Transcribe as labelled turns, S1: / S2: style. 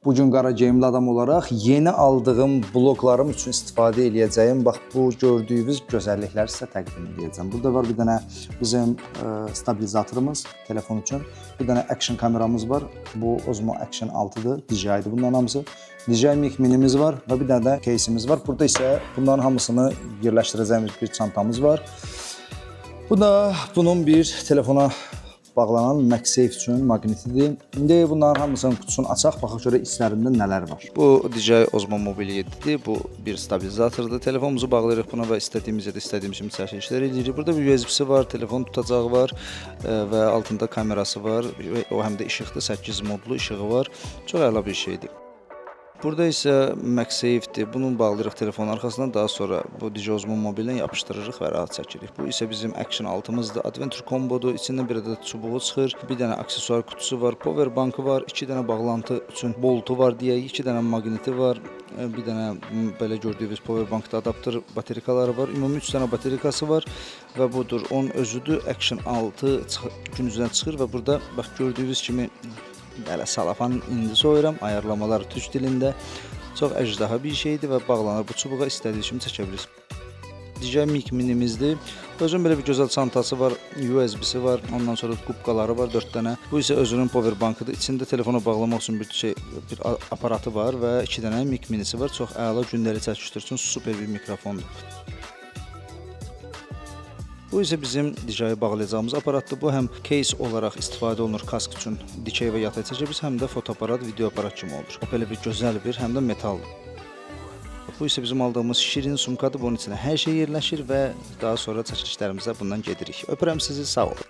S1: Bugün qara geyimli adam olaraq yeni aldığım bloklarım üçün istifadə edəcəyim bax bu gördüyünüz gözəllikləri sizə təqdim edəcəm. Burada var bir dənə bizim stabilizatorumuz telefon üçün. Bir dənə action kameramız var. Bu Osmo Action 6-dır, DJI-dir bunların hamısı. DJI Mic Mini'miz var və bir dənə də case'imiz var. Burada isə bunların hamısını yerləşdirəcəyimiz bir çantamız var. Bu da bunun bir telefona bağlanan MagSafe üçün maqnitidir. İndi bunların hamısının kutusunu açaq, baxaq görə içlərində nələr var. Bu DJI Osmo Mobile 7-dir. Bu bir stabilizatordur. Telefonumuzu bağlayırıq buna və istədiyimiz yerdə istədiyimiz kimi çəkilişlər edirik. Burada bir USB-si var, telefon tutacağı var və altında kamerası var. O həm də işıqdır, 8 modlu işığı var. Çox əla bir şeydir. Burada isə MagSafe'dir. Bunu bağlayırıq telefonun arxasından, daha sonra bu DJI Osmo Mobile-dən yapışdırırıq və rahat çəkirik. Bu isə bizim Action 6-mızdır. Adventure Combo-dur. İçindən bir ədəd çubuğu çıxır. Bir dənə aksesuar kutusu var, power bankı var, 2 dənə bağlantı üçün boltu var deyək, 2 dənə maqniti var. Bir dənə belə gördüyünüz power bankda adapter baterikaları var. Ümumi 3 dənə baterikası var və budur. Onun özüdür. Action 6 gün üzrə çıxır və burada bax gördüyünüz kimi belə salafan indi soyuram, ayarlamalar türk dilində. Çox əjdaha bir şeydir və bağlanır. Bu çubuğa istədiyiniz kimi çəkə bilirsiniz. DJI Mic Mini'mizdir. Özünün belə bir gözəl çantası var, USB-si var, ondan sonra qubqaları var 4 dənə. Bu isə özünün power bankıdır. İçində telefona bağlamaq üçün bir aparatı var və 2 dənə Mic Minisi var. Çox əla gündəlik çəkişlər üçün super bir mikrofondur. Bu isə bizim DJI bağlayacağımız aparatdır. Bu həm case olaraq istifadə olunur kask üçün, dikey və yatay çəkə biliriz, həm də fotoaparat, video aparat kimi olur. O belə bir gözəl bir, həm də metaldır. Bu isə bizim aldığımız şirin sumkadır. Bunun içində hər şey yerləşir və daha sonra çəkilişlərimizə bundan gedirik. Öpürəm sizi, sağ olun.